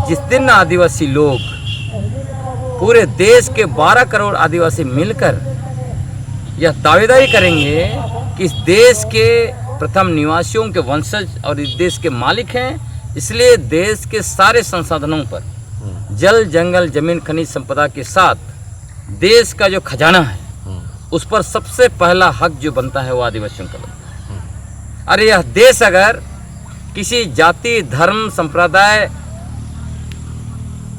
जिस दिन आदिवासी लोग पूरे देश के 12 करोड़ आदिवासी मिलकर यह दावेदारी करेंगे कि इस देश के प्रथम निवासियों के वंशज और इस देश के मालिक हैं, इसलिए देश के सारे संसाधनों पर जल जंगल जमीन खनिज संपदा के साथ देश का जो खजाना है उस पर सबसे पहला हक जो बनता है वो आदिवासियों का बनता है। अरे यह देश अगर किसी जाति धर्म संप्रदाय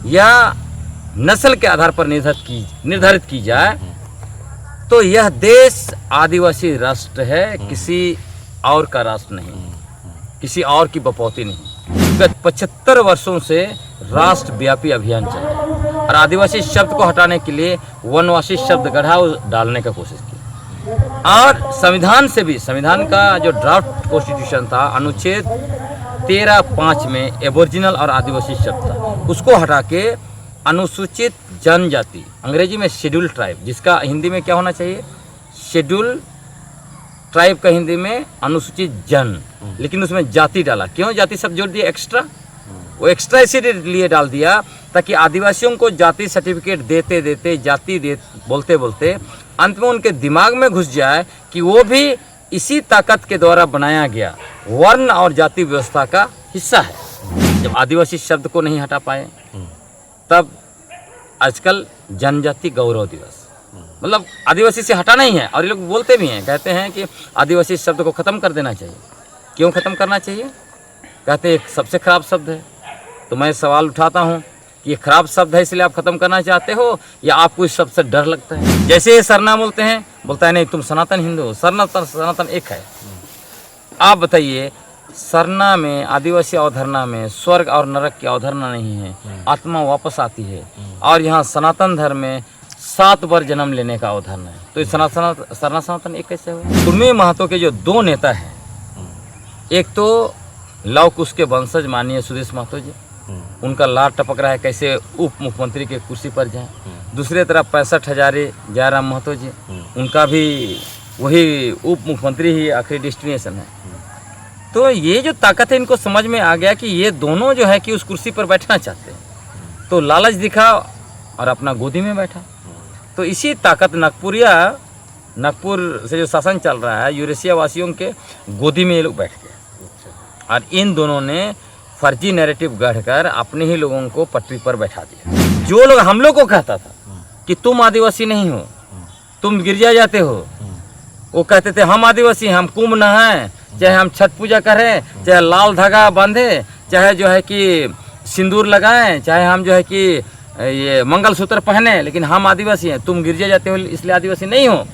या नस्ल के आधार पर निर्धारित की जाए तो यह देश आदिवासी राष्ट्र है, किसी और का राष्ट्र नहीं, किसी और की बपौती नहीं। गत 75 वर्षों से राष्ट्रव्यापी अभियान चल रहा है और आदिवासी शब्द को हटाने के लिए वनवासी शब्द गढ़ा डालने का कोशिश की। और संविधान से भी, संविधान का जो ड्राफ्ट कॉन्स्टिट्यूशन था अनुच्छेद 13(5) में एबोरिजिनल और आदिवासी शब्द था, उसको हटा के अनुसूचित जनजाति, अंग्रेजी में शेड्यूल ट्राइब, जिसका हिंदी में क्या होना चाहिए, शेड्यूल ट्राइब का हिंदी में अनुसूचित जन, लेकिन उसमें जाति डाला। क्यों जाति शब्द जोड़ दिया एक्स्ट्रा? वो एक्स्ट्रा इसीलिए डाल दिया ताकि आदिवासियों को जाति सर्टिफिकेट देते देते जाति बोलते बोलते अंत में उनके दिमाग में घुस जाए कि वो भी इसी ताकत के द्वारा बनाया गया वर्ण और जाति व्यवस्था का हिस्सा है। जब आदिवासी शब्द को नहीं हटा पाए तब आजकल जनजाति गौरव दिवस, मतलब आदिवासी से हटाना ही है। और ये लोग बोलते भी हैं, कहते हैं कि आदिवासी शब्द को ख़त्म कर देना चाहिए। क्यों ख़त्म करना चाहिए? कहते हैं एक सबसे ख़राब शब्द है। तो मैं सवाल उठाता हूँ कि ये ख़राब शब्द है इसलिए आप ख़त्म करना चाहते हो या आपको इस शब्द से डर लगता है? जैसे ये सरना बोलते हैं, बोलता है नहीं तुम सनातन हिंदू हो, सनातन एक है। आप बताइए, सरना में आदिवासी अवधारणा में स्वर्ग और नरक की अवधारणा नहीं है, आत्मा वापस आती है। और यहाँ सनातन धर्म में 7 बार जन्म लेने का अवधारणा है। तो सरना सनातन एक कैसे हो? कुर्मी महतो के जो 2 नेता हैं, एक तो लव कुश के वंशज माननीय सुदेश महतो जी, उनका लार टपक रहा है कैसे उप मुख्यमंत्री के कुर्सी पर जाएं। दूसरे तरफ 65 हजारी जयराम महतो जी, उनका भी वही उप मुख्यमंत्री ही आखिरी डेस्टिनेशन है। तो ये जो ताकत है इनको समझ में आ गया कि ये दोनों जो है कि उस कुर्सी पर बैठना चाहते हैं, तो लालच दिखा और अपना गोदी में बैठा। तो इसी ताकत नागपुर से जो शासन चल रहा है, यूरेशिया वासियों के गोदी में ये लोग बैठ गए और इन दोनों ने फर्जी नैरेटिव गढ़कर अपने ही लोगों को पटरी पर बैठा दिया। जो लोग हम लोग को कहता था कि तुम आदिवासी नहीं हो, तुम गिरजा जाते हो, वो कहते थे हम आदिवासी हैं, हम कुंभ नहाएं, चाहे हम छठ पूजा करें, चाहे लाल धागा बांधे, चाहे जो है कि सिंदूर लगाएं, चाहे हम जो है कि ये मंगलसूत्र पहने, लेकिन हम आदिवासी हैं, तुम गिरजा जाते हो इसलिए आदिवासी नहीं हो।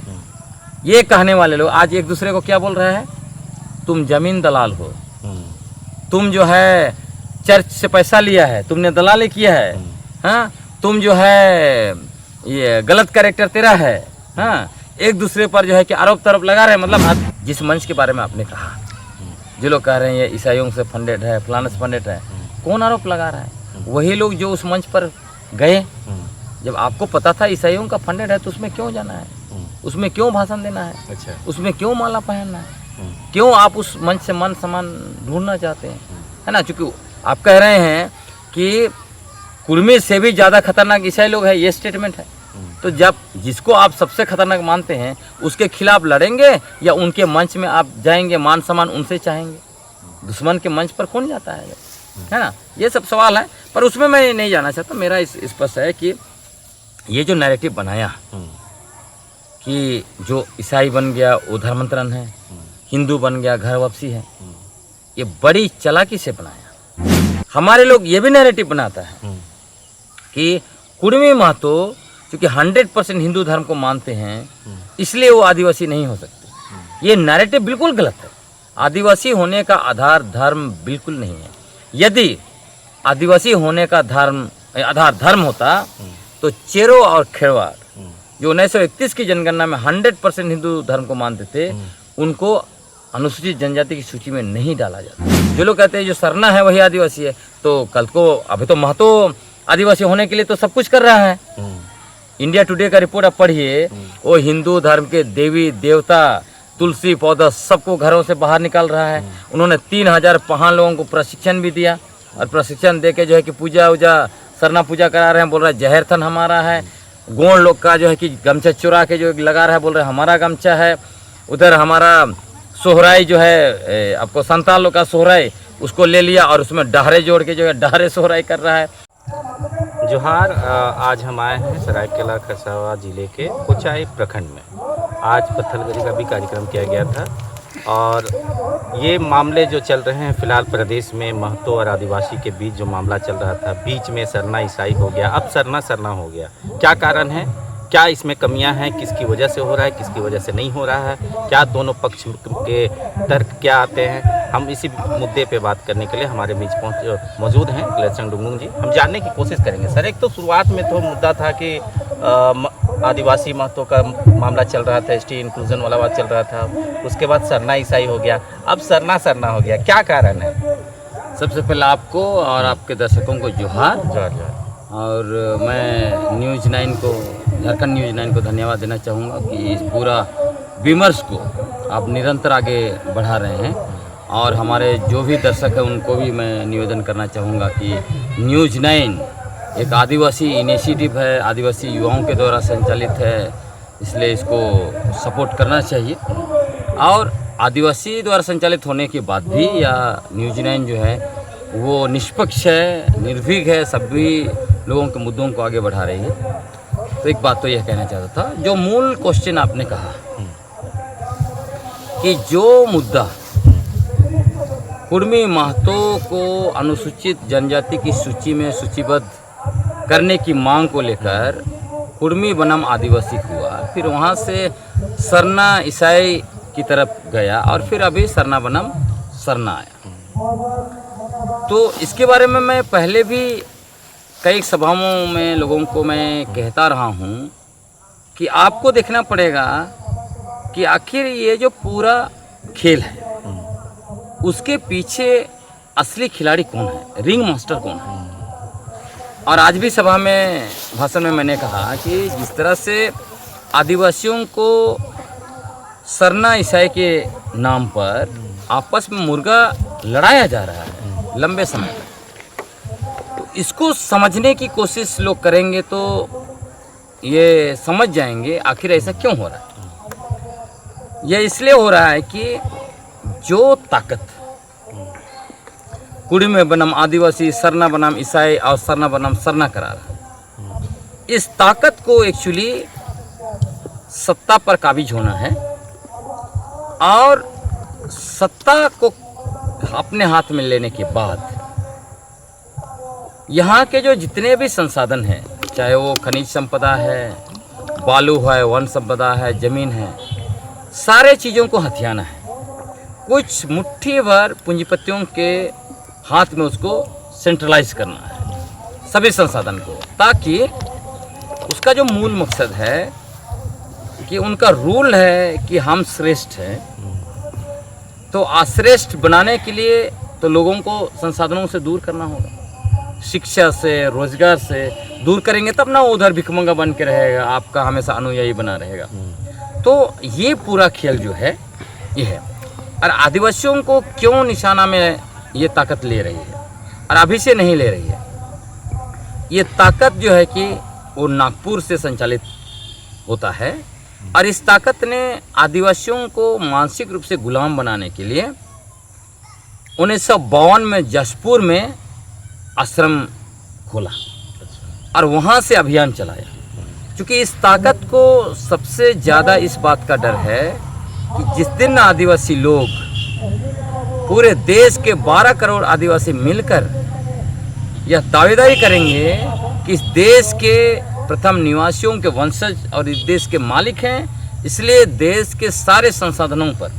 ये कहने वाले लोग आज एक दूसरे को क्या बोल रहे हैं? तुम जमीन दलाल हो, तुम जो है चर्च से पैसा लिया है, तुमने दलाली किया है, हाँ, तुम जो है ये गलत कैरेक्टर तेरा है, हाँ, एक दूसरे पर जो है कि आरोप तरोप लगा रहे हैं। मतलब जिस मंच के बारे में आपने कहा, जो लोग कह रहे हैं ये ईसाइयों से फंडेड है, फलाने से फंडेड है, कौन आरोप लगा रहा है? वही लोग जो उस मंच पर गए। जब आपको पता था ईसाइयों का फंडेड है तो उसमें क्यों जाना है, उसमें क्यों भाषण देना है, अच्छा, उसमें क्यों माला पहनना है, क्यों आप उस मंच से मान सम्मान ढूंढना चाहते हैं, है ना? चूँकि आप कह रहे हैं कि कुर्मी से भी ज़्यादा खतरनाक ईसाई लोग हैं, ये स्टेटमेंट है। तो जब जिसको आप सबसे खतरनाक मानते हैं उसके खिलाफ लड़ेंगे या उनके मंच में आप जाएंगे, मान सम्मान उनसे चाहेंगे? दुश्मन के मंच पर कौन जाता है ना? ये सब सवाल है, पर उसमें मैं नहीं जाना चाहता। मेरा स्पष्ट है कि ये जो नैरेटिव बनाया कि जो ईसाई बन गया वो धर्मांतरण है, हिंदू बन गया घर वापसी है, ये बड़ी चालाकी से बनाया। हमारे लोग ये भी नैरेटिव बनाता है कि कुर्मी महतो क्योंकि 100% हिंदू धर्म को मानते हैं इसलिए वो आदिवासी नहीं हो सकते। ये नैरेटिव बिल्कुल गलत है। आदिवासी होने का आधार धर्म बिल्कुल नहीं है। यदि आदिवासी होने का आधार धर्म होता तो चेरो और खेरवाड़ जो 1931 की जनगणना में 100% हिंदू धर्म को मानते थे, उनको अनुसूचित जनजाति की सूची में नहीं डाला जाता। जो लोग कहते हैं जो सरना है वही आदिवासी है, तो कल को अभी तो महतो आदिवासी होने के लिए तो सब कुछ कर रहा है। इंडिया टुडे का रिपोर्ट आप पढ़िए, वो हिंदू धर्म के देवी देवता तुलसी पौधा सबको घरों से बाहर निकाल रहा है। उन्होंने 3000 पहाड़ लोगों को प्रशिक्षण भी दिया और प्रशिक्षण दे के जो है कि पूजा वूजा सरना पूजा करा रहे हैं, बोल रहे हैं जहर थन हमारा है। गोंड लोग का जो है कि गमछा चुरा के जो लगा रहा है, बोल रहे हैं हमारा गमछा है। उधर हमारा सोहराई जो है आपको संताल लोग का सोहराई उसको ले लिया और उसमें डहरे जोड़ के जो है डहरे सोहराई कर रहा है। जोहार, आज हम आए हैं सरायकेला खरसावां जिले के कोचाई प्रखंड में। आज पत्थलगड़ी का भी कार्यक्रम किया गया था और ये मामले जो चल रहे हैं फ़िलहाल प्रदेश में महतो और आदिवासी के बीच जो मामला चल रहा था, बीच में सरना ईसाई हो गया, अब सरना हो गया। क्या कारण है, क्या इसमें कमियां हैं, किसकी वजह से हो रहा है, किसकी वजह से नहीं हो रहा है, क्या दोनों पक्ष के तर्क क्या आते हैं, हम इसी मुद्दे पे बात करने के लिए हमारे बीच मौजूद हैं लक्षण डुंगुंग जी। हम जानने की कोशिश करेंगे। सर, एक तो शुरुआत में तो मुद्दा था कि आदिवासी महतो का मामला चल रहा था, एसटी इंक्लूजन वाला बात चल रहा था, उसके बाद सरना ईसाई हो गया, अब सरना हो गया, क्या कारण है? सबसे पहले आपको और आपके दर्शकों को जोहार। जोहार। और मैं न्यूज़ 9 को, झारखंड न्यूज़ 9 को धन्यवाद देना चाहूँगा कि इस पूरा विमर्श को आप निरंतर आगे बढ़ा रहे हैं। और हमारे जो भी दर्शक हैं उनको भी मैं निवेदन करना चाहूँगा कि न्यूज़ 9 एक आदिवासी इनिशिएटिव है, आदिवासी युवाओं के द्वारा संचालित है, इसलिए इसको सपोर्ट करना चाहिए। और आदिवासी द्वारा संचालित होने के बाद भी या न्यूज़ 9 जो है वो निष्पक्ष है, निर्भीक है, सभी लोगों के मुद्दों को आगे बढ़ा रही है। तो एक बात तो यह कहना चाहता था, जो मूल क्वेश्चन आपने कहा कि जो मुद्दा कुर्मी महतो को अनुसूचित जनजाति की सूची में सूचीबद्ध करने की मांग को लेकर कुर्मी बनाम आदिवासी हुआ, फिर वहाँ से सरना ईसाई की तरफ गया और फिर अभी सरना बनाम सरना आया। तो इसके बारे में मैं पहले भी कई सभाओं में लोगों को मैं कहता रहा हूँ कि आपको देखना पड़ेगा कि आखिर ये जो पूरा खेल है उसके पीछे असली खिलाड़ी कौन है, रिंग मास्टर कौन है। और आज भी सभा में भाषण में मैंने कहा कि जिस तरह से आदिवासियों को सरना ईसाई के नाम पर आपस में मुर्गा लड़ाया जा रहा है लंबे समय तक, तो इसको समझने की कोशिश लोग करेंगे तो ये समझ जाएंगे आखिर ऐसा क्यों हो रहा है। यह इसलिए हो रहा है कि जो ताकत कुर्मी बनाम आदिवासी, सरना बनाम ईसाई और सरना बनाम सरना करा रहा है, इस ताकत को एक्चुअली सत्ता पर काबिज होना है और सत्ता को अपने हाथ में लेने के बाद यहाँ के जो जितने भी संसाधन हैं, चाहे वो खनिज संपदा है, बालू है, वन संपदा है, जमीन है, सारे चीज़ों को हथियाना है। कुछ मुट्ठी भर पूंजीपतियों के हाथ में उसको सेंट्रलाइज करना है सभी संसाधन को, ताकि उसका जो मूल मकसद है कि उनका रूल है कि हम श्रेष्ठ हैं, तो अश्रेष्ठ बनाने के लिए तो लोगों को संसाधनों से दूर करना होगा, शिक्षा से, रोजगार से दूर करेंगे तब ना उधर भिखमंगा बन के रहेगा, आपका हमेशा अनुयायी बना रहेगा। तो ये पूरा खेल जो है ये है। और आदिवासियों को क्यों निशाना में ये ताकत ले रही है और अभी से नहीं ले रही है, ये ताकत जो है कि वो नागपुर से संचालित होता है और इस ताकत ने आदिवासियों को मानसिक रूप से गुलाम बनाने के लिए 1952 में जशपुर में आश्रम खोला और वहाँ से अभियान चलाया। क्योंकि इस ताकत को सबसे ज़्यादा इस बात का डर है कि जिस दिन आदिवासी लोग, पूरे देश के 12 करोड़ आदिवासी मिलकर यह दावेदारी करेंगे कि इस देश के प्रथम निवासियों के वंशज और इस देश के मालिक हैं, इसलिए देश के सारे संसाधनों पर,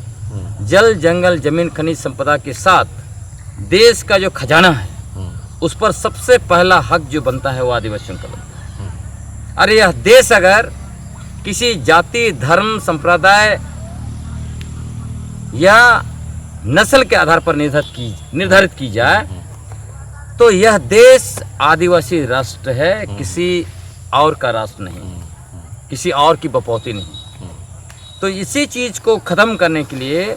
जल, जंगल, जमीन, खनिज संपदा के साथ देश का जो खजाना है उस पर सबसे पहला हक जो बनता है वो आदिवासियों का बनता है। अरे यह देश अगर किसी जाति, धर्म, संप्रदाय या नस्ल के आधार पर निर्धारित की जाए तो यह देश आदिवासी राष्ट्र है, किसी और का राष्ट्र नहीं, किसी और की बपौती नहीं। तो इसी चीज़ को ख़त्म करने के लिए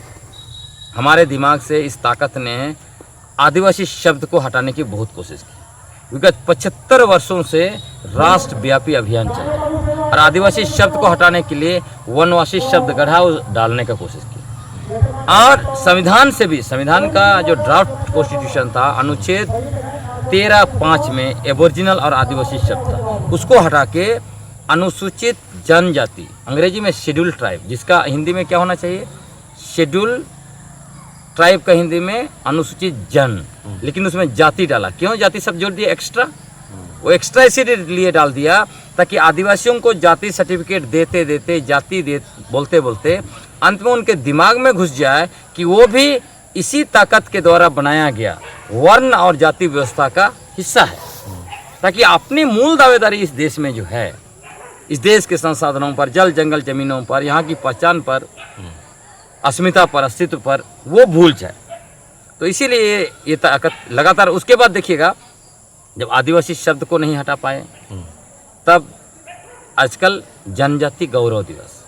हमारे दिमाग से इस ताकत ने आदिवासी शब्द को हटाने की बहुत कोशिश की। विगत 75 वर्षों से राष्ट्रव्यापी अभियान चल रहा है और आदिवासी शब्द को हटाने के लिए वनवासी शब्द गढ़ा डालने का कोशिश की। और संविधान से भी, संविधान का जो ड्राफ्ट कॉन्स्टिट्यूशन था, अनुच्छेद 13(5) में एबोरिजिनल और आदिवासी शब्द था, उसको हटा के अनुसूचित जनजाति, अंग्रेजी में शेड्यूल ट्राइब, जिसका हिंदी में क्या होना चाहिए, शेड्यूल ट्राइब का हिंदी में अनुसूचित जन, लेकिन उसमें जाति डाला। क्यों जाति शब्द जोड़ दिया एक्स्ट्रा? वो एक्स्ट्रा इसीलिए डाल दिया ताकि आदिवासियों को जाति सर्टिफिकेट देते देते जाति बोलते बोलते अंत में उनके दिमाग में घुस जाए कि वो भी इसी ताकत के द्वारा बनाया गया वर्ण और जाति व्यवस्था का हिस्सा है, ताकि अपनी मूल दावेदारी इस देश में जो है, इस देश के संसाधनों पर, जल जंगल जमीनों पर, यहाँ की पहचान पर, अस्मिता पर, अस्तित्व पर, वो भूल जाए। तो इसीलिए ये ताकत लगातार। उसके बाद देखिएगा, जब आदिवासी शब्द को नहीं हटा पाए, तब आजकल जनजाति गौरव दिवस,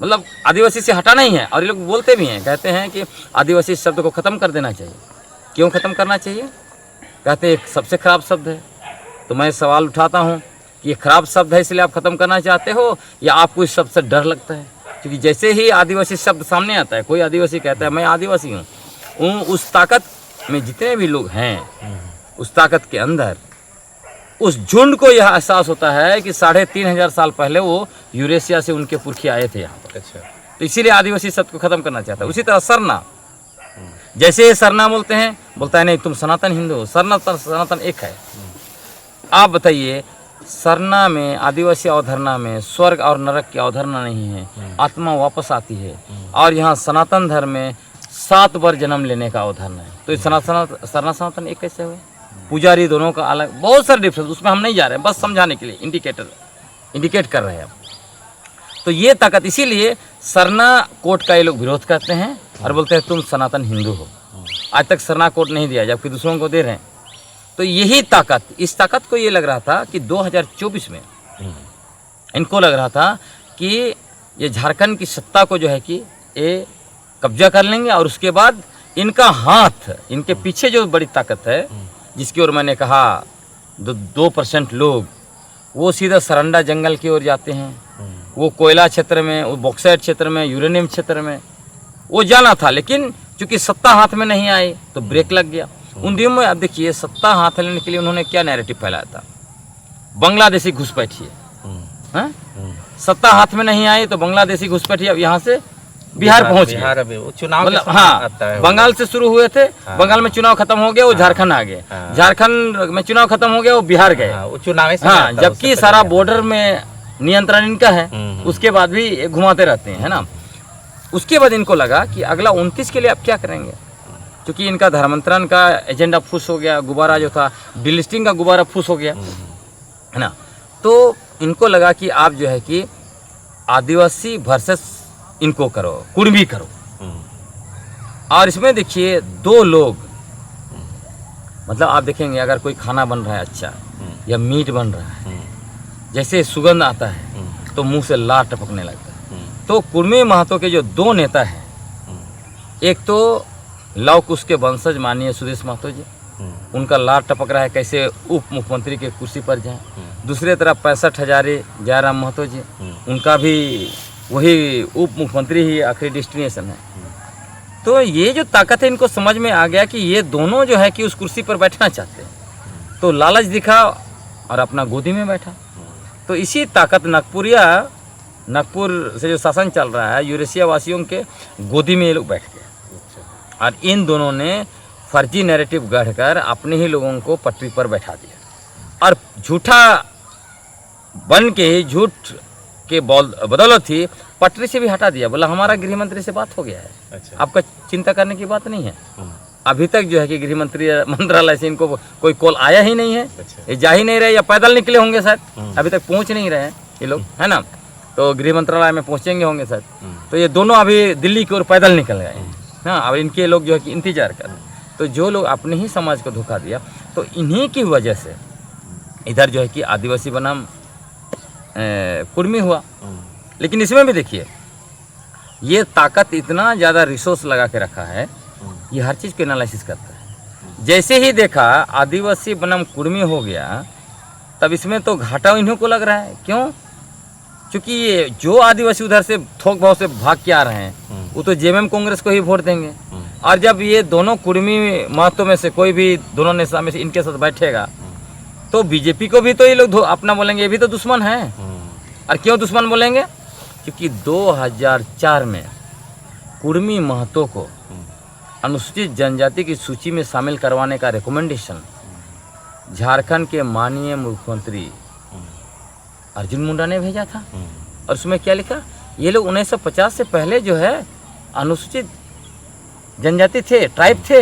मतलब आदिवासी से हटाना ही है। और ये लोग बोलते भी हैं, कहते हैं कि आदिवासी शब्द को ख़त्म कर देना चाहिए। क्यों ख़त्म करना चाहिए? कहते हैं एक सबसे ख़राब शब्द है। तो मैं सवाल उठाता हूँ कि ये खराब शब्द है इसलिए आप ख़त्म करना चाहते हो, या आपको इस शब्द से डर लगता है? क्योंकि जैसे ही आदिवासी शब्द सामने आता है, कोई आदिवासी कहता है मैं आदिवासी हूँ, उस ताकत में जितने भी लोग हैं, उस ताकत के अंदर उस झुंड को यह एहसास होता है कि 3500 साल पहले वो यूरेशिया से उनके पुरखे आए थे यहाँ पर। अच्छा। तो इसीलिए आदिवासी शब्द को ख़त्म करना चाहता है। उसी तरह सरना, जैसे ये सरना बोलते हैं, बोलता है नहीं तुम सनातन हिंदू हो, सनातन एक है। आप बताइए, सरना में, आदिवासी अवधारणा में स्वर्ग और नरक की अवधारणा नहीं है, आत्मा वापस आती है। और यहाँ सनातन धर्म में 7 बार जन्म लेने का अवधारणा है। तो सरना सनातन एक कैसे हुआ? पुजारी दोनों का अलग, बहुत सारे डिफरेंस, उसमें हम नहीं जा रहे हैं, बस समझाने के लिए इंडिकेट कर रहे हैं हम। तो ये ताकत, इसीलिए सरना कोड का ये लोग विरोध करते हैं और बोलते हैं तुम सनातन हिंदू हो। आज तक सरना कोड नहीं दिया, जबकि दूसरों को दे रहे हैं। तो यही ताकत, इस ताकत को ये लग रहा था कि 2024 में इनको लग रहा था कि ये झारखंड की सत्ता को जो है कि ये कब्जा कर लेंगे, और उसके बाद इनका हाथ, इनके पीछे जो बड़ी ताकत है, जिसकी ओर मैंने कहा 2% लोग, वो सीधा सरंडा जंगल की ओर जाते हैं। वो कोयला क्षेत्र में, वो बॉक्साइट क्षेत्र में, यूरेनियम क्षेत्र में वो जाना था, लेकिन चूंकि सत्ता हाथ में नहीं आई तो ब्रेक लग गया। उन दिनों में अब देखिए, सत्ता हाथ लेने के लिए उन्होंने क्या नैरेटिव फैलाया था, बांग्लादेशी घुसपैठिए। सत्ता हाथ में नहीं आई तो बांग्लादेशी घुसपैठिए अब यहाँ से बिहार पहुंच गए। चुनाव मतलब हाँ, बंगाल से शुरू हुए थे, बंगाल में चुनाव खत्म हो गया, वो झारखंड आ गए, झारखंड में चुनाव खत्म हो गया, वो बिहार गए। चुनाव, हाँ, जबकि सारा बॉर्डर में नियंत्रण इनका है, उसके बाद भी घुमाते रहते हैं, है ना। उसके बाद इनको लगा कि अगला 29 के लिए अब क्या करेंगे, क्योंकि इनका धर्मांतरण का एजेंडा फुस हो गया, गुब्बारा जो था डिलिस्टिंग का गुब्बारा फुस हो गया, है ना। तो इनको लगा कि आप जो है कि आदिवासी वर्सेस इनको करो, कुर्मी करो। और इसमें देखिए 2 लोग, मतलब आप देखेंगे अगर कोई खाना बन रहा है अच्छा, या मीट बन रहा है, जैसे सुगंध आता है तो मुंह से लार टपकने लगता है। तो कुर्मी महतो के जो 2 नेता हैं, एक तो लव कुश के वंशज माननीय सुदेश महतो जी, उनका लार टपक रहा है कैसे उप मुख्यमंत्री के कुर्सी पर जाएं। दूसरे तरफ 65 हजारी जयराम महतो जी, उनका भी वही उप मुख्यमंत्री ही आखिरी डेस्टिनेशन है। तो ये जो ताकत है, इनको समझ में आ गया कि ये दोनों जो है कि उस कुर्सी पर बैठना चाहते हैं, तो लालच दिखा और अपना गोदी में बैठा। तो इसी ताकत नागपुर से जो शासन चल रहा है, यूरेशिया वासियों के गोदी में ये लोग बैठ गए। और इन दोनों ने फर्जी नैरेटिव गढ़कर अपने ही लोगों को पटरी पर बैठा दिया, और झूठा बन के, झूठ के बदौलत ही पटरी से भी हटा दिया। बोला हमारा गृह मंत्री से बात हो गया है। अच्छा। आपका चिंता करने की बात नहीं है। अभी तक जो है कि गृह मंत्रालय से इनको कोई कॉल आया ही नहीं है। अच्छा। ये जा ही नहीं रहे, या पैदल निकले होंगे शायद, अभी तक पहुंच नहीं रहे हैं ये लोग, है ना। तो गृह मंत्रालय में पहुंचेंगे होंगे शायद। तो ये दोनों अभी दिल्ली की ओर पैदल निकल गए। हाँ, अब इनके लोग जो है कि इंतजार कर रहे हैं। तो जो लोग अपने ही समाज को धोखा दिया, तो इन्हीं की वजह से इधर जो है कि आदिवासी बनाम कुर्मी हुआ। लेकिन इसमें भी देखिए, ये ताकत इतना ज़्यादा रिसोर्स लगा के रखा है, ये हर चीज़ को एनालिसिस करता है। जैसे ही देखा आदिवासी बनाम कुर्मी हो गया, तब इसमें तो घाटा इन्हीं को लग रहा है। क्यों? क्योंकि ये जो आदिवासी उधर से थोक भाव से भाग के आ रहे हैं वो तो जेएमएम कांग्रेस को ही वोट देंगे। और जब ये दोनों कुर्मी महत्व में से कोई भी दोनों नेता में से इनके साथ बैठेगा तो बीजेपी को भी तो ये लोग अपना बोलेंगे, ये भी तो दुश्मन है। और क्यों दुश्मन बोलेंगे? क्योंकि 2004 में कुर्मी महतो को अनुसूचित जनजाति की सूची में शामिल करवाने का रिकमेंडेशन झारखंड के माननीय मुख्यमंत्री अर्जुन मुंडा ने भेजा था। और उसमें क्या लिखा? ये लोग 1950 से पहले जो है अनुसूचित जनजाति थे, ट्राइब थे।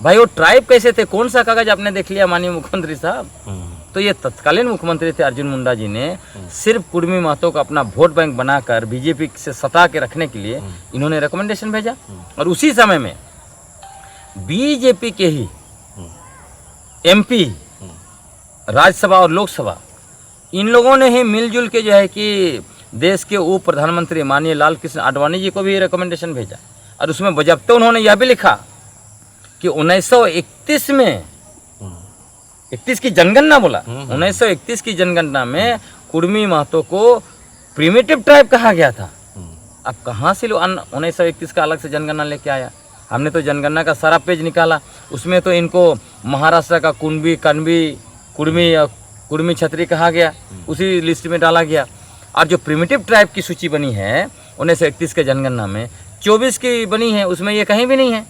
भाई वो ट्राइब कैसे थे? कौन सा कागज आपने देख लिया माननीय मुख्यमंत्री साहब? तो ये तत्कालीन मुख्यमंत्री थे अर्जुन मुंडा जी ने सिर्फ कुर्मी महतो को अपना वोट बैंक बनाकर बीजेपी से सता के रखने के लिए इन्होंने रिकमेंडेशन भेजा। और उसी समय में बीजेपी के ही एमपी, राज्यसभा और लोकसभा, इन लोगों ने ही मिलजुल के जो है कि देश के उप प्रधानमंत्री माननीय लाल कृष्ण आडवाणी जी को भी रिकमेंडेशन भेजा। और उसमें बजाबते उन्होंने यह भी लिखा कि 1931 में 31 की जनगणना बोला, 1931 की जनगणना में कुर्मी महतो को प्रिमिटिव ट्राइब कहा गया था। अब कहाँ से लोग 1931 का अलग से जनगणना लेके आया? हमने तो जनगणना का सारा पेज निकाला, उसमें तो इनको महाराष्ट्र का कुंबी, कन्वी, कुर्मी छत्री कहा गया, उसी लिस्ट में डाला गया। और जो प्रिमिटिव ट्राइब की सूची बनी है 1931 के जनगणना में 24 की बनी है, उसमें ये कहीं भी नहीं है।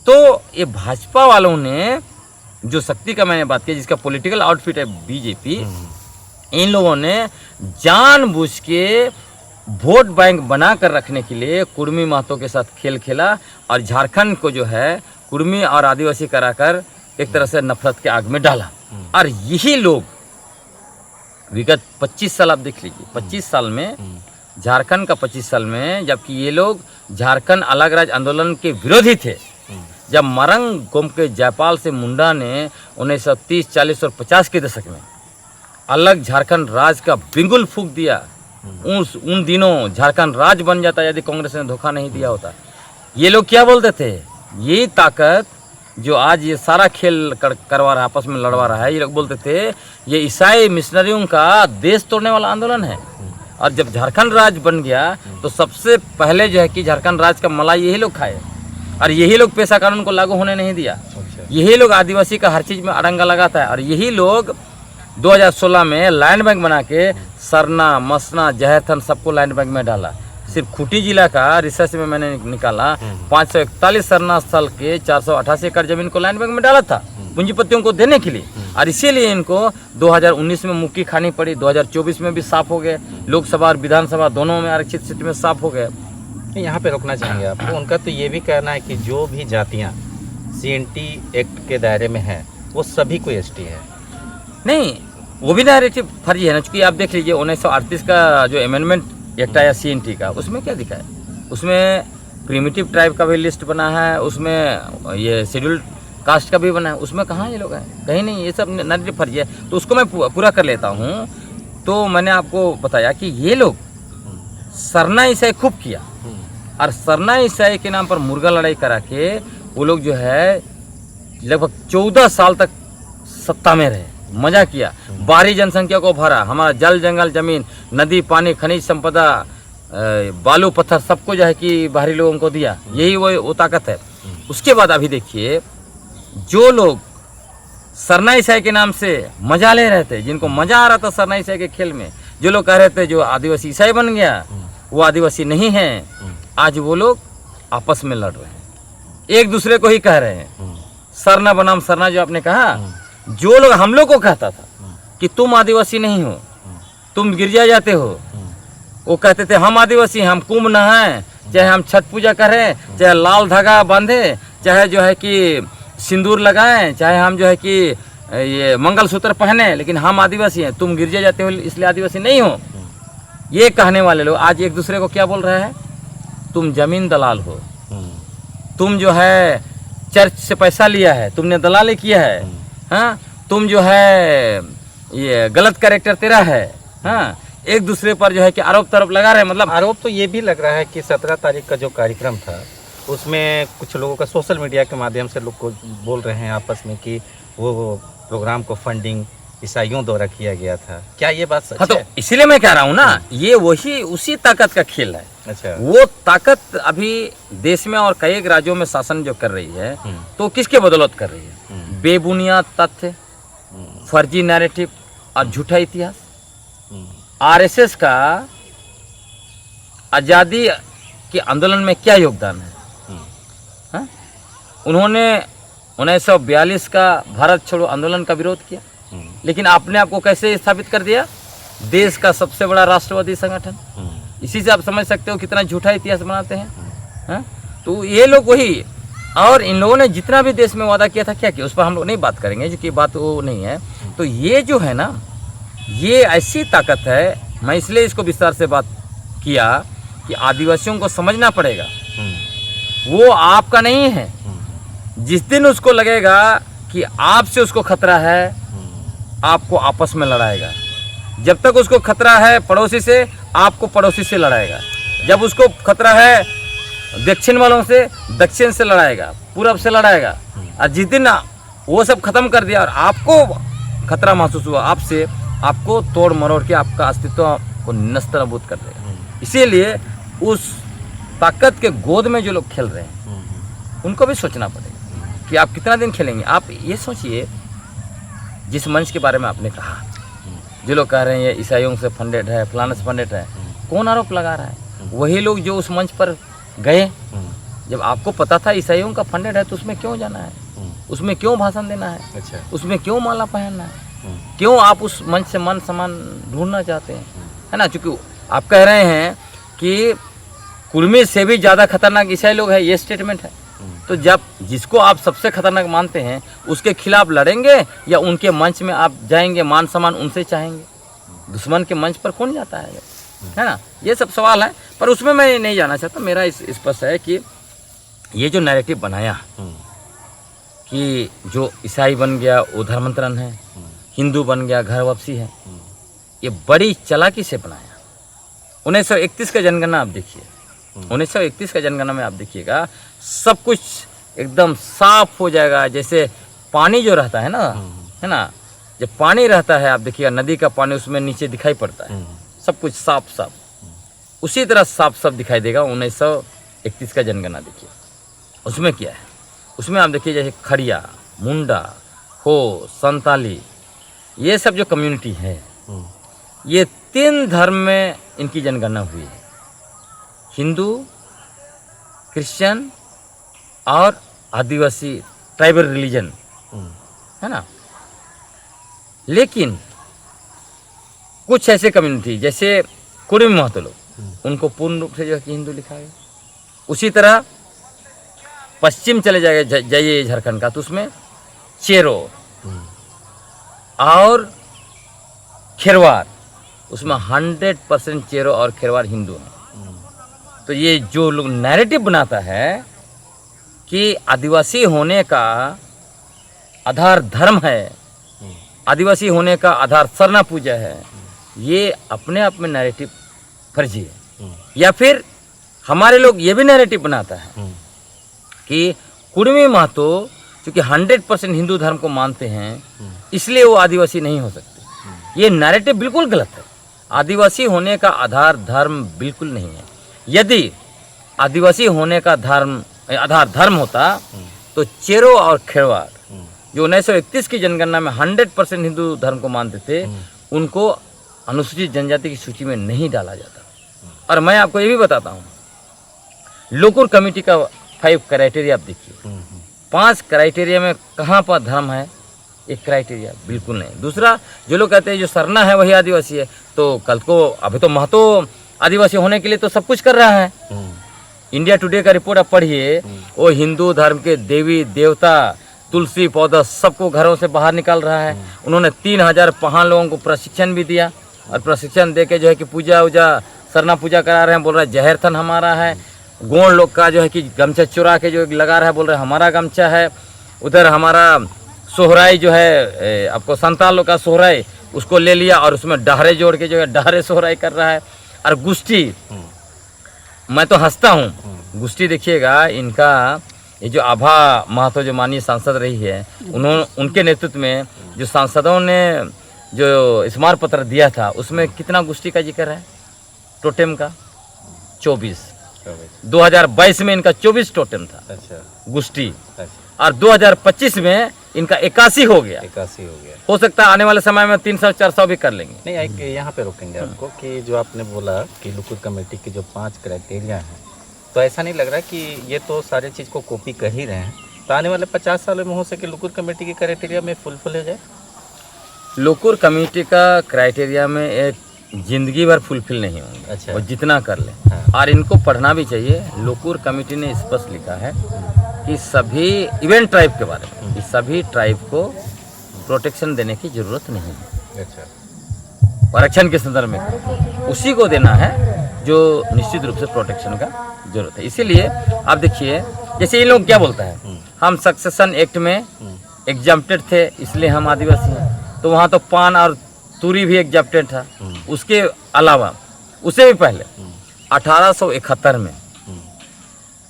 तो ये भाजपा वालों ने जो शक्ति का मैंने बात की, जिसका पॉलिटिकल आउटफिट है बीजेपी, इन लोगों ने जानबूझ के वोट बैंक बना कर रखने के लिए कुर्मी महतो के साथ खेल खेला और झारखंड को जो है कुर्मी और आदिवासी कराकर एक तरह से नफरत के आग में डाला। और यही लोग विगत 25 साल आप देख लीजिए, 25 साल में झारखंड का 25 साल में, जबकि ये लोग झारखंड अलग राज्य आंदोलन के विरोधी थे। जब मरंग गोम के जयपाल से मुंडा ने 1930, 40 और 50 के दशक में अलग झारखंड राज्य का बिंगुल फूंक दिया, उन दिनों झारखंड राज्य बन जाता यदि कांग्रेस ने धोखा नहीं दिया होता। ये लोग क्या बोलते थे? यही ताकत जो आज ये सारा खेल करवा रहा है, आपस में लड़वा रहा है, ये लोग बोलते थे ये ईसाई मिशनरियों का देश तोड़ने वाला आंदोलन है। और जब झारखंड राज्य बन गया तो सबसे पहले जो है कि झारखंड राज्य का मलाई यही लोग खाए और यही लोग पेशा कानून को लागू होने नहीं दिया। यही लोग आदिवासी का हर चीज़ में अड़ंगा लगाता है। और यही लोग 2016 में लैंड बैंक बना के सरना, मसना, जहेथन सबको लैंड बैंक में डाला। सिर्फ खूंटी जिला का रिसर्च में मैंने निकाला 541 सरना स्थल के 488 एकड़ जमीन को लैंड बैंक में डाला था पूंजीपतियों को देने के लिए। और इसीलिए इनको 2019 में मुक्की खानी पड़ी, 2024 में भी साफ हो गए, लोकसभा और विधानसभा दोनों में आरक्षित सीट में साफ हो गए। यहाँ पे रोकना चाहेंगे आपको। उनका तो ये भी कहना है कि जो भी जातियाँ CNT एक्ट के दायरे में हैं वो सभी को ST है। नहीं, वो भी डायरेक्टिव फर्जी है ना, क्योंकि आप देख लीजिए 1938 का जो अमेंडमेंट एक्ट आया CNT का, उसमें क्या दिखा है? उसमें प्रिमिटिव ट्राइब का भी लिस्ट बना है, उसमें ये शेड्यूल्ड कास्ट का भी बना है, उसमें कहाँ ये लोग हैं? कहीं नहीं, ये सब नैरेटिव फर्जी है। तो उसको मैं पूरा कर लेता हूँ। तो मैंने आपको बताया कि ये लोग सरना ईसाई खूब किया और सरना ईसाई के नाम पर मुर्गा लड़ाई करा के वो लोग जो है लगभग 14 साल तक सत्ता में रहे, मजा किया, बाहरी जनसंख्या को भरा, हमारा जल जंगल जमीन नदी पानी खनिज संपदा बालू पत्थर सबको जो है कि बाहरी लोगों को दिया। यही वो ताकत है। उसके बाद अभी देखिए जो लोग सरना ईसाई के नाम से मजा ले रहे थे, जिनको मजा आ रहा था सरना ईसाई के खेल में, जो लोग कह रहे थे जो आदिवासी ईसाई बन गया वो आदिवासी नहीं है, आज वो लोग आपस में लड़ रहे हैं, एक दूसरे को ही कह रहे हैं सरना बनाम सरना। जो आपने कहा, जो लोग हम लोग को कहता था कि तुम आदिवासी नहीं हो, तुम गिरजा जाते हो, वो कहते थे हम आदिवासी हैं, हम कुंभ नहाएं, चाहे हम छठ पूजा करें, चाहे लाल धागा बांधे, चाहे जो है कि सिंदूर लगाएं, चाहे हम जो है कि ये मंगलसूत्र पहने, लेकिन हम आदिवासी हैं, तुम गिरजा जाते हो इसलिए आदिवासी नहीं हो। ये कहने वाले लोग आज एक दूसरे को क्या बोल रहे हैं? तुम जमीन दलाल हो, तुम जो है चर्च से पैसा लिया है, तुमने दलाली किया है, हाँ, तुम जो है ये गलत कैरेक्टर तेरा है, हाँ, एक दूसरे पर जो है कि आरोप तरोप लगा रहे हैं। मतलब आरोप तो ये भी लग रहा है कि 17 तारीख का जो कार्यक्रम था उसमें कुछ लोगों का सोशल मीडिया के माध्यम से लोग को बोल रहे हैं आपस में कि वो प्रोग्राम को फंडिंग ईसाइयों द्वारा किया गया था। क्या ये बात सच हाँ, तो है? इसीलिए मैं कह रहा हूँ ना, ये वही उसी ताकत का खेल है। अच्छा। वो ताकत अभी देश में और कई एक राज्यों में शासन जो कर रही है, तो किसके बदौलत कर रही है? बेबुनियाद तथ्य, फर्जी नैरेटिव और झूठा इतिहास। आरएसएस का आज़ादी के आंदोलन में क्या योगदान है? हाँ? उन्होंने 1942 का भारत छोड़ो आंदोलन का विरोध किया, लेकिन आपने आपको कैसे स्थापित कर दिया? देश का सबसे बड़ा राष्ट्रवादी संगठन। इसी से आप समझ सकते हो कितना झूठा इतिहास बनाते हैं। हाँ? तो ये लोग वही, और इन लोगों ने जितना भी देश में वादा किया था, क्या किया, उस पर हम लोग नहीं बात करेंगे, जो कि बात वो नहीं है। तो ये जो है ना, ये ऐसी ताकत है, मैं इसलिए इसको विस्तार से बात किया कि आदिवासियों को समझना पड़ेगा, वो आपका नहीं है। जिस दिन उसको लगेगा कि आपसे उसको खतरा है, आपको आपस में लड़ाएगा। जब तक उसको खतरा है पड़ोसी से, आपको पड़ोसी से लड़ाएगा। जब उसको खतरा है दक्षिण वालों से, दक्षिण से लड़ाएगा, पूरब से लड़ाएगा। और जिस दिन वो सब खत्म कर दिया और आपको खतरा महसूस हुआ आपसे, आपको तोड़ मरोड़ के आपका अस्तित्व को नस्तनाबूद कर देगा। इसीलिए उस ताकत के गोद में जो लोग खेल रहे हैं, उनको भी सोचना पड़ेगा कि आप कितना दिन खेलेंगे। आप ये सोचिए, जिस मंच के बारे में आपने कहा, जो लोग कह रहे हैं ये ईसाइयों से फंडेड है, फलाने से फंडेड है, कौन आरोप लगा रहा है? वही लोग जो उस मंच पर गए। जब आपको पता था ईसाइयों का फंडेड है, तो उसमें क्यों जाना है? उसमें क्यों भाषण देना है? अच्छा। उसमें क्यों माला पहनना है? क्यों आप उस मंच से मन सम्मान ढूंढना चाहते हैं? है ना, क्योंकि आप कह रहे हैं कि कुर्मी से भी ज़्यादा खतरनाक ईसाई लोग हैं, ये स्टेटमेंट है। तो जब जिसको आप सबसे खतरनाक मानते हैं, उसके खिलाफ लड़ेंगे या उनके मंच में आप जाएंगे, मान सम्मान उनसे चाहेंगे? दुश्मन के मंच पर कौन जाता है ना? ये सब सवाल है, पर उसमें मैं नहीं जाना चाहता। मेरा इस स्पष्ट है कि ये जो नैरेटिव बनाया कि जो ईसाई बन गया वो धर्मांतरण है, हिंदू बन गया घर वापसी है, ये बड़ी चालाकी से बनाया। 1931 का जनगणना आप देखिए, 1931 का जनगणना में आप देखिएगा, सब कुछ एकदम साफ हो जाएगा। जैसे पानी जो रहता है ना, है ना, जब पानी रहता है, आप देखिएगा नदी का पानी उसमें नीचे दिखाई पड़ता है, सब कुछ साफ साफ, उसी तरह साफ साफ दिखाई देगा। 1931 का जनगणना देखिए, उसमें क्या है? उसमें आप देखिए जैसे खड़िया, मुंडा, हो, संताली, ये सब जो कम्युनिटी है, ये 3 धर्म में इनकी जनगणना हुई है, हिंदू, क्रिश्चियन और आदिवासी ट्राइबल रिलीजन, है ना। लेकिन कुछ ऐसे कम्युनिटी जैसे कुर्मी महतो लोग, उनको पूर्ण रूप से जो है कि हिंदू लिखा है। उसी तरह पश्चिम चले जाइए झारखंड का, तो उसमें चेरो और खेरवार, उसमें 100% चेरो और खेरवार हिंदू हैं। तो ये जो लोग नैरेटिव बनाता है कि आदिवासी होने का आधार धर्म है, आदिवासी होने का आधार सरना पूजा है, ये अपने आप में नैरेटिव फर्जी है। या फिर हमारे लोग ये भी नैरेटिव बनाता है कि कुर्मी महतो क्योंकि 100% हिंदू धर्म को मानते हैं, इसलिए वो आदिवासी नहीं हो सकते। ये नैरेटिव बिल्कुल गलत है। आदिवासी होने का आधार धर्म बिल्कुल नहीं है। यदि आदिवासी होने का आधार धर्म होता तो चेरो और खेरवार जो 1931 की जनगणना में 100% हिंदू धर्म को मानते थे, उनको अनुसूचित जनजाति की सूची में नहीं डाला जाता। और मैं आपको ये भी बताता हूँ, लोकुर कमेटी का 5 क्राइटेरिया आप देखिए, 5 क्राइटेरिया में कहाँ पर धर्म है? एक क्राइटेरिया बिल्कुल नहीं। दूसरा, जो लोग कहते हैं जो सरना है वही आदिवासी है, तो कल को अभी तो महतो आदिवासी होने के लिए तो सब कुछ कर रहा है। इंडिया टुडे का रिपोर्ट आप पढ़िए, वो हिंदू धर्म के देवी देवता, तुलसी पौधा सबको घरों से बाहर निकाल रहा है। उन्होंने 3000 पहाड़ लोगों को प्रशिक्षण भी दिया, और प्रशिक्षण दे के जो है कि पूजा उजा सरना पूजा करा रहे हैं। बोल रहा है जहर थन हमारा है। गोंड लोग का जो है कि गमछा चुरा के जो लगा रहा है, बोल रहे हैं हमारा गमछा है। उधर हमारा सोहराई जो है, आपको संताल लोग का सोहराई, उसको ले लिया और उसमें डहरे जोड़ के जो है डहरे सोहराई कर रहा है। और गुष्टी मैं तो हंसता हूँ। गुष्टी देखिएगा, इनका ये जो आभा महतो जो माननीय सांसद रही है, उनके नेतृत्व में जो सांसदों ने जो स्मारक पत्र दिया था उसमें कितना गुष्टी का जिक्र है टोटेम का? 24। 2022 में इनका 24 टोटेम था। अच्छा। गुष्टी। अच्छा। और 2025 में इनका 81 हो गया। 81 हो गया। हो सकता है आने वाले समय में 300-400 भी कर लेंगे। नहीं, एक यहाँ पे रोकेंगे आपको कि जो आपने बोला कि लुकुर कमेटी के जो 5 क्राइटेरिया हैं, तो ऐसा नहीं लग रहा कि ये तो सारे चीज़ को कॉपी कर ही रहे हैं, तो आने वाले 50 सालों में हो सके लुकुर कमेटी की क्राइटेरिया में फुलफिल हो जाए? लुकुर कमेटी का क्राइटेरिया में एक जिंदगी भर फुलफिल नहीं होंगे। अच्छा। वो जितना कर ले। हाँ। और इनको पढ़ना भी चाहिए। लुकुर कमेटी ने स्पष्ट लिखा है कि सभी इवेंट ट्राइब के बारे में, कि सभी ट्राइब को प्रोटेक्शन देने की जरूरत नहीं है। अच्छा। आरक्षण के संदर्भ में उसी को देना है जो निश्चित रूप से प्रोटेक्शन का जरूरत है। इसीलिए आप देखिए, जैसे ये लोग क्या बोलता है, हम सक्सेशन एक्ट में एग्जम्प्टेड थे इसलिए हम आदिवासी हैं, तो वहाँ तो पान और तुरी भी एग्जम्प्टेड था। उसके अलावा उससे भी पहले 1871 में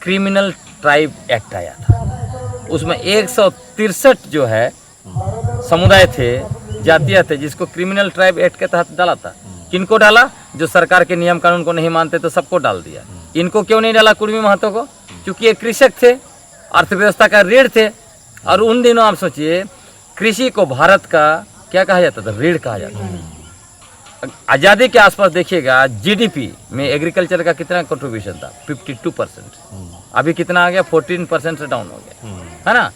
क्रिमिनल ट्राइब एक्ट आया था। उसमें 163 जो है समुदाय थे, जातियाँ थे, जिसको क्रिमिनल ट्राइब एक्ट के तहत डाला था। किनको डाला? जो सरकार के नियम कानून को नहीं मानते तो सबको डाल दिया। इनको क्यों नहीं डाला कुर्मी महतो को? क्योंकि ये कृषक थे, अर्थव्यवस्था का रीढ़ थे। और उन दिनों आप सोचिए, कृषि को भारत का क्या कहा जाता था? रीढ़ कहा जाता था। आज़ादी के आसपास देखिएगा, जीडीपी में एग्रीकल्चर का कितना कंट्रीब्यूशन था? 52%। अभी कितना आ गया? 14% से डाउन हो गया, है ना?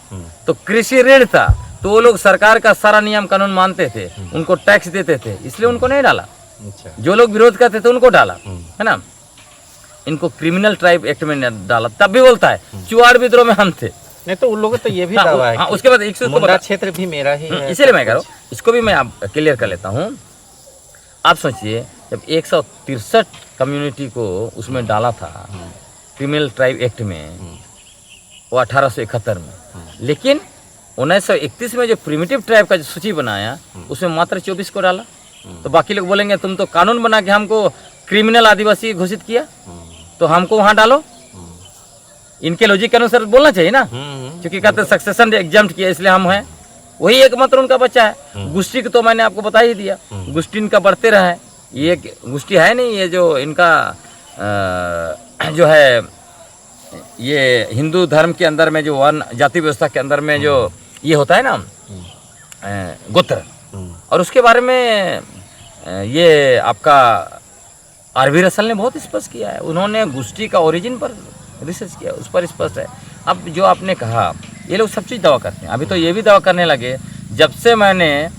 तो कृषि ऋण था, तो वो लोग सरकार का सारा नियम कानून मानते थे, उनको टैक्स देते थे, इसलिए उनको नहीं डाला। अच्छा। जो लोग विरोध करते थे उनको डाला, है ना? इनको क्रिमिनल ट्राइब एक्ट में डाला। तब भी बोलता है चुआड़ विद्रोह में हम थे। नहीं तो उन लोगों तो ये भी दावा है। हाँ, उसके बाद एक मुंडा क्षेत्र भी मेरा ही है। इसीलिए मैं कह रहा हूँ, इसको भी मैं आप क्लियर कर लेता हूँ। आप सोचिए, जब 163 कम्युनिटी को उसमें डाला था क्रिमिनल ट्राइब एक्ट में, वो 1871 में, लेकिन 1931 में जो प्रिमिटिव ट्राइब का जो सूची बनाया उसमें मात्र 24 को डाला। तो बाकी लोग बोलेंगे तुम तो कानून बना के हमको क्रिमिनल आदिवासी घोषित किया, तो हमको वहाँ डालो। इनके लॉजिक के अनुसार बोलना चाहिए ना, क्योंकि कहते सक्सेशन एग्जम्प्ट किया इसलिए हम हैं। वही एकमात्र उनका बच्चा है। गुष्टी को तो मैंने आपको बता ही दिया, गुष्टी इनका बढ़ते रहा है। ये गुष्टी है नहीं, ये जो इनका जो है, ये हिंदू धर्म के अंदर में जो वर्ण जाति व्यवस्था के अंदर में जो ये होता है ना गोत्र, और उसके बारे में ये आपका आरवी रसल ने बहुत स्पष्ट किया है। उन्होंने गुष्टी का ओरिजिन पर रिसर्च किया, उस पर स्पष्ट है। अब जो आपने कहा, ये लोग सब चीज़ दावा करते हैं। अभी तो ये भी दावा करने लगे, जब से मैंने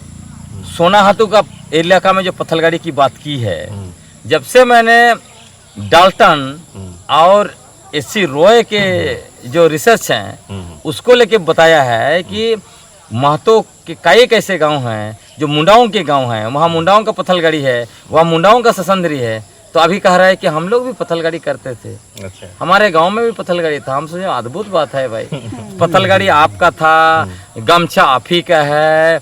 सोनाहातू का इलाका में जो पत्थलगाड़ी की बात की है, जब से मैंने डाल्टन और एससी रॉय के जो रिसर्च हैं उसको लेके बताया है कि महतो के कई ऐसे गांव हैं जो मुंडाओं के गांव हैं, वहाँ मुंडाओं का पत्थलगाड़ी है, वहाँ मुंडाओं का ससंदरी है। तो अभी कह रहा है कि हम लोग भी पत्थलगाड़ी करते थे। अच्छा। हमारे गांव में भी पत्थलगाड़ी था। हम सोचे अद्भुत बात है भाई, पत्थलगाड़ी आपका था, गमछा आप ही का है,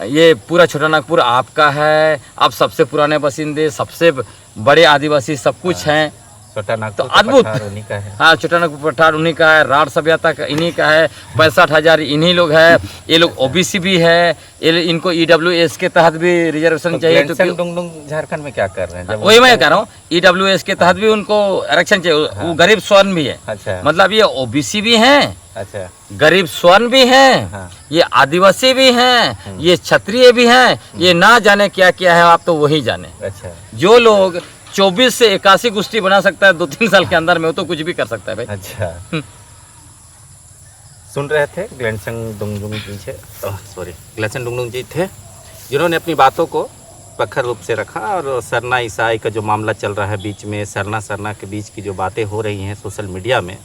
ये पूरा छोटा नागपुर आपका है, आप सबसे पुराने बासिंदे, सबसे बड़े आदिवासी, सब कुछ हैं। छोटा नागपुर तो अद्भुत उन्हीं का है। हाँ, छोटा नागपुर पठार उन्हीं का है, राढ़ सभ्यता का इन्हीं का है, 65,000 इन्हीं लोग है। ये लोग ओबीसी भी है, इनको ईडब्ल्यूएस के तहत भी रिजर्वेशन चाहिए। तो डुंगडुंग झारखंड में क्या कर रहे हैं? वही मैं कह रहा हूँ, ईडब्ल्यूएस के तहत भी उनको आरक्षण चाहिए। वो गरीब स्वर्ण भी है। अच्छा। मतलब ये ओबीसी भी हैं, अच्छा, गरीब स्वर्ण भी हैं, हाँ। ये आदिवासी भी हैं, ये क्षत्रिय भी हैं, ये ना जाने क्या क्या है, आप तो वही जाने। अच्छा। जो लोग 24 से 81 गुष्टी बना सकता है 2-3 साल के अंदर में, वो तो कुछ भी कर सकता है भाई। अच्छा। सुन रहे थे ग्लेनसन डुंगडुंग जी थे, ग्लेनसन डुंगडुंग जी थे, जिन्होंने अपनी बातों को प्रखर रूप से रखा। और सरना ईसाई का जो मामला चल रहा है बीच में, सरना के बीच की जो बातें हो रही हैं सोशल मीडिया में,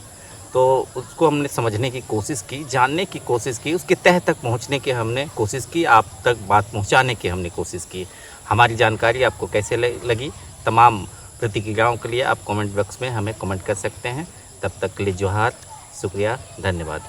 तो उसको हमने समझने की कोशिश की, जानने की कोशिश की, उसके तह तक पहुंचने की हमने कोशिश की, आप तक बात पहुंचाने की हमने कोशिश की। हमारी जानकारी आपको कैसे लगी? तमाम प्रतिक्रियाओं के लिए आप कमेंट बॉक्स में हमें कमेंट कर सकते हैं। तब तक के लिए जोहार, शुक्रिया, धन्यवाद।